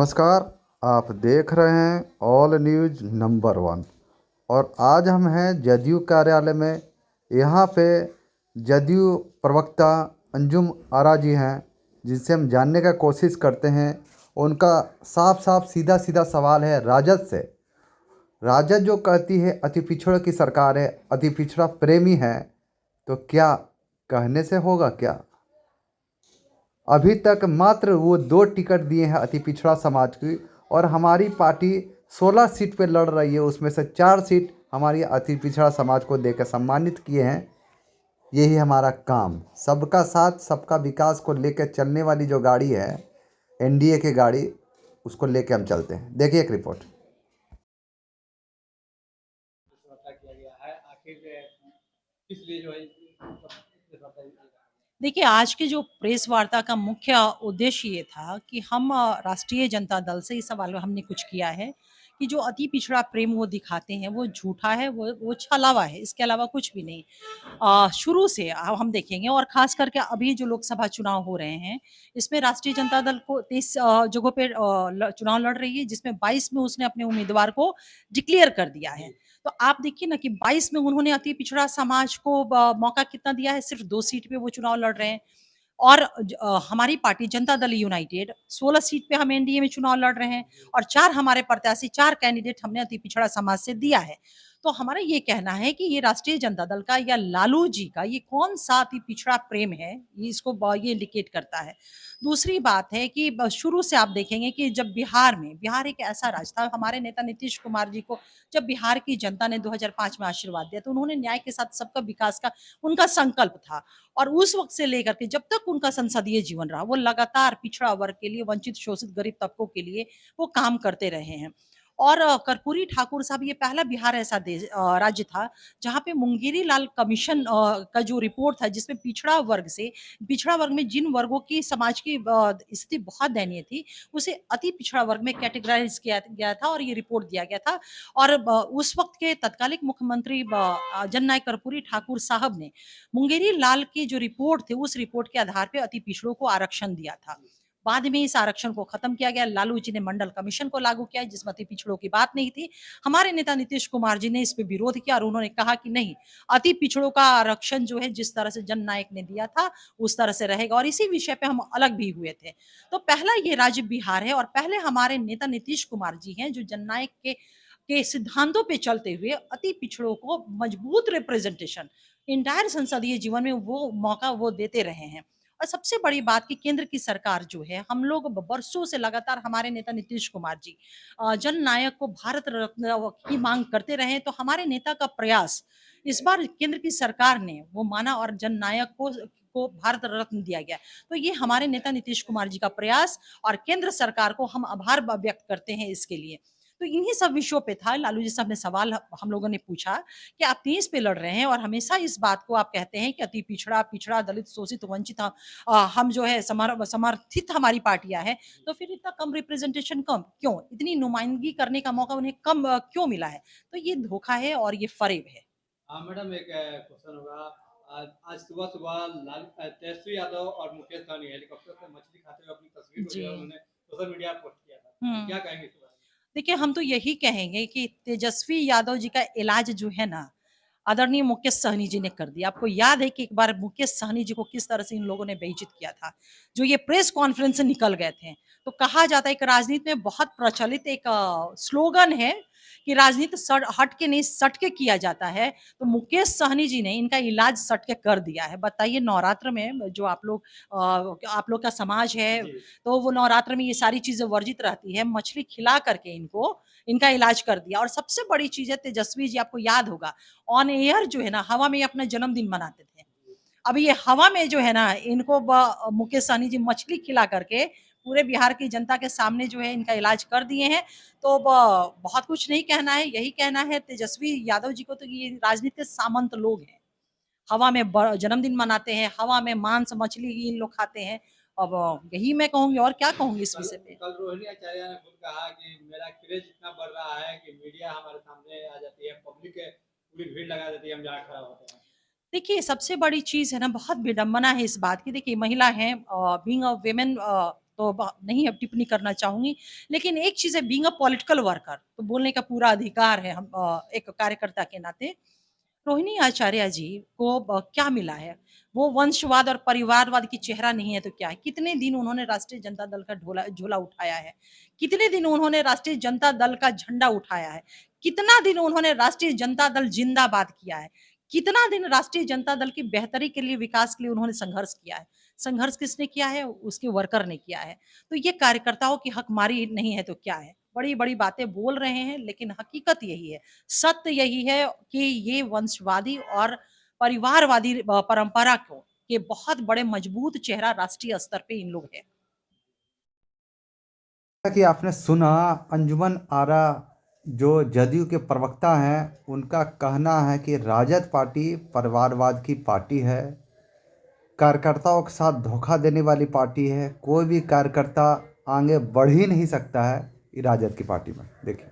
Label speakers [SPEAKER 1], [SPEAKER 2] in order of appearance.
[SPEAKER 1] नमस्कार। आप देख रहे हैं ऑल न्यूज़ नंबर वन। और आज हम हैं जदयू कार्यालय में। यहाँ पे जदयू प्रवक्ता अंजुम आरा जी हैं, जिनसे हम जानने का कोशिश करते हैं। उनका साफ साफ सीधा सीधा सवाल है राजद से। राजद जो कहती है अति पिछड़ों की सरकार है, अति पिछड़ा प्रेमी है, तो क्या कहने से होगा क्या? अभी तक मात्र वो 2 टिकट दिए हैं अति पिछड़ा समाज की, और हमारी पार्टी 16 सीट पे लड़ रही है। उसमें से 4 सीट हमारी अति पिछड़ा समाज को देकर सम्मानित किए हैं। यही हमारा काम, सबका साथ सबका विकास को लेकर चलने वाली जो गाड़ी है, एनडीए की गाड़ी, उसको लेकर हम चलते हैं। देखिए एक रिपोर्ट।
[SPEAKER 2] किया गया है आखिर किस लिए जो है
[SPEAKER 3] देखिए, आज की जो प्रेस वार्ता का मुख्य उद्देश्य ये था कि हम राष्ट्रीय जनता दल से इस सवाल में हमने कुछ किया है कि जो अति पिछड़ा प्रेम वो दिखाते हैं वो झूठा है, वो छलावा है, इसके अलावा कुछ भी नहीं। शुरू से हम देखेंगे, और खास करके अभी जो लोकसभा चुनाव हो रहे हैं, इसमें राष्ट्रीय जनता दल को 23 जगहों पे चुनाव लड़ रही है, जिसमें 22 में उसने अपने उम्मीदवार को डिक्लेयर कर दिया है। तो आप देखिए ना कि 22 में उन्होंने अति पिछड़ा समाज को मौका कितना दिया है, सिर्फ 2 सीट पे वो चुनाव लड़ रहे हैं। और हमारी party Janata Dal United 16 seat पे हम एनडीए में चुनाव लड़ रहे हैं, और 4 हमारे प्रत्याशी, 4 कैंडिडेट हमने अति पिछड़ा समाज से दिया है। तो हमारा ये कहना है कि ये राष्ट्रीय जनता दल का या लालू जी का ये कौन-सा अति पिछड़ा प्रेम है, ये इसको ये इंडिकेट करता है। दूसरी बात है कि शुरू से आप देखेंगे कि जब बिहार एक ऐसा राज्य था, हमारे नेता नीतीश कुमार जी को जब बिहार की जनता ने 2005 में आशीर्वाद दिया, तो उन्होंने न्याय के साथ सबका विकास का उनका संकल्प था। और उस वक़्त से लेकर के जब तक उनका संसदीय जीवन रहा, वो लगातार पिछड़ा वर्ग के लिए, वंचित, शोषित, गरीब तबकों के लिए वो काम करते रहे हैं। और कर्पूरी ठाकुर साहब, ये पहला बिहार ऐसा राज्य था जहाँ पे मुंगेरी लाल कमीशन का जो रिपोर्ट था, जिसमें पिछड़ा वर्ग में जिन वर्गों की समाज की स्थिति बहुत दयनीय थी, उसे अति पिछड़ा वर्ग में कैटेगराइज़ किया गया था और ये रिपोर्ट दिया गया था। और उस वक़्त के तत्कालिक मुख्यमंत्री जननायक कर्पूरी ठाकुर साहब ने मुंगेरी लाल की जो रिपोर्ट थी, उस रिपोर्ट के आधार पे अति पिछड़ों को आरक्षण दिया था। बाद में इस आरक्षण को खत्म किया गया, लालू जी ने मंडल कमीशन को लागू किया, जिसमें अति पिछड़ों की बात नहीं थी। हमारे नेता नीतीश कुमार जी ने इस पे विरोध किया और उन्होंने कहा कि नहीं, अति पिछड़ों का आरक्षण जो है जिस तरह से जननायक ने दिया था, उस तरह से रहेगा, और इसी विषय पे हम अलग भी हुए थे। तो पहला ये राज्य बिहार है, और पहले हमारे नेता नीतीश कुमार जी हैं जो जननायक के सिद्धांतों पे चलते हुए अति पिछड़ों को मजबूत रिप्रेजेंटेशन इंटायर संसदीय जीवन में वो मौका वो देते रहे हैं। और सबसे बड़ी बात कि केंद्र की सरकार जो है, हम लोग बरसों से लगातार हमारे नेता नीतीश कुमार जी जननायक को भारत रत्न की मांग करते रहे, तो हमारे नेता का प्रयास इस बार केंद्र की सरकार ने वो माना और जननायक को भारत रत्न दिया गया। तो ये हमारे नेता नीतीश कुमार जी का प्रयास, और केंद्र सरकार को हम आभार व्यक्त करते हैं इसके लिए। तो इन्हीं सब विषयों पे था, लालू जी साहब ने सवाल हम लोगों ने पूछा कि आप 30 पे लड़ रहे हैं और हमेशा इस बात को आप कहते हैं कि अति पिछड़ा, दलित, शोषित, वंचित हम जो है समर्थित हमारी पार्टियाँ हैं, तो फिर इतना कम रिप्रेजेंटेशन कम क्यों? इतनी नुमाइंदगी करने का मौका उन्हें कम क्यों मिला है? तो ये धोखा है और ये फ़रेब है।
[SPEAKER 2] हाँ मैडम, एक क्वेश्चन होगा। आज आज सुबह-सुबह तेजस्वी यादव और मुकेश सहनी हेलीकॉप्टर से मछली खाते हुए अपनी तस्वीर को जो
[SPEAKER 3] जी।
[SPEAKER 2] है उन्होंने सोशल मीडिया पर पोस्ट किया था।
[SPEAKER 3] हुँ।
[SPEAKER 2] क्या कहेंगे इस बारे में?
[SPEAKER 3] देखिए, हम तो यही कहेंगे कि तेजस्वी यादव जी का इलाज जो है ना, आदरणीय मुकेश सहनी जी ने कर दिया। आपको याद है कि एक बार मुकेश सहनी जी को किस तरह से इन लोगों ने बेइज़्ज़त किया था। जो ये प्रेस कॉन्फ्रेंस से निकल गए थे, तो कहा जाता है कि राजनीति में बहुत प्रचलित एक स्लोगन है कि राजनीति हट के नहीं, सट के किया जाता है। तो मुकेश सहनी जी ने इनका इलाज सट के कर दिया है। बताइए, नवरात्र में जो आप लोग का समाज है,
[SPEAKER 2] जी।
[SPEAKER 3] तो वो नवरात्र में ये सारी चीज़ें वर्जित रहती है, मछली खिला करके इनको इनका इलाज कर दिया। और सबसे बड़ी चीज़ है, तेजस्वी जी, आपको याद होगा, ऑन एयर जो है ना, हवा में अपना जन्मदिन मनाते थे। अब ये हवा में जो है ना, इनको मुकेश सहनी जी मछली खिला करके पूरे बिहार की जनता के सामने जो है इनका इलाज कर दिए हैं। तो बहुत कुछ नहीं कहना है, यही कहना है तेजस्वी यादव जी को, तो ये राजनीति के सामंत लोग हैं। हवा में जन्मदिन मनाते हैं, हवा में मांस मछली इन लोग खाते हैं। अब यही मैं कहूँगी, और क्या कहूँगी इस
[SPEAKER 2] कल
[SPEAKER 3] विषय पे।
[SPEAKER 2] कल रोहिणी आचार्य ने खुद कहा कि मेरा क्रेज इतना बढ़ रहा है कि मीडिया हमारे सामने आ जाती है, पब्लिक पूरी भीड़ लगा देती है, हम जहाँ खड़ा होते हैं।
[SPEAKER 3] देखिए, सबसे बड़ी चीज़ है ना, बहुत विडंबना है इस बात की। देखिए, महिला हैं, बीइंग अ वुमेन, तो नहीं अब टिप्पणी करना चाहूंगी। लेकिन एक चीज है, बीइंग अ पॉलिटिकल वर्कर तो बोलने का पूरा अधिकार है हम एक कार्यकर्ता के नाते। रोहिणी आचार्य जी को क्या मिला है? वो वंशवाद और परिवारवाद की चेहरा नहीं है तो क्या है? कितने दिन उन्होंने राष्ट्रीय जनता दल का झोला उठाया है? कितने दिन उन्होंने राष्ट्रीय जनता दल का झंडा उठाया है? कितना दिन उन्होंने राष्ट्रीय जनता दल जिंदाबाद किया है? कितना दिन राष्ट्रीय जनता दल की बेहतरी के लिए, विकास के लिए उन्होंने संघर्ष किया है? संघर्ष किसने किया है? उसके वर्कर ने किया है। तो ये कार्यकर्ताओं की हकमारी नहीं है तो क्या है? बड़ी-बड़ी बातें बोल रहे हैं, लेकिन हकीकत यही है, सत्य यही है कि ये वंशवादी और परिवारवादी परंपरा को के बहुत बड़े मजबूत चेहरा राष्ट्रीय स्तर पे इन लोग हैं।
[SPEAKER 1] जैसा कि आपने सुना, अंजुमन आरा जो जदयू के प्रवक्ता हैं, उनका कहना है कि राजद पार्टी परिवारवाद की पार्टी है, कार्यकर्ताओं के साथ धोखा देने वाली पार्टी है। कोई भी कार्यकर्ता आगे बढ़ ही नहीं सकता है राजद की पार्टी में। देखिए।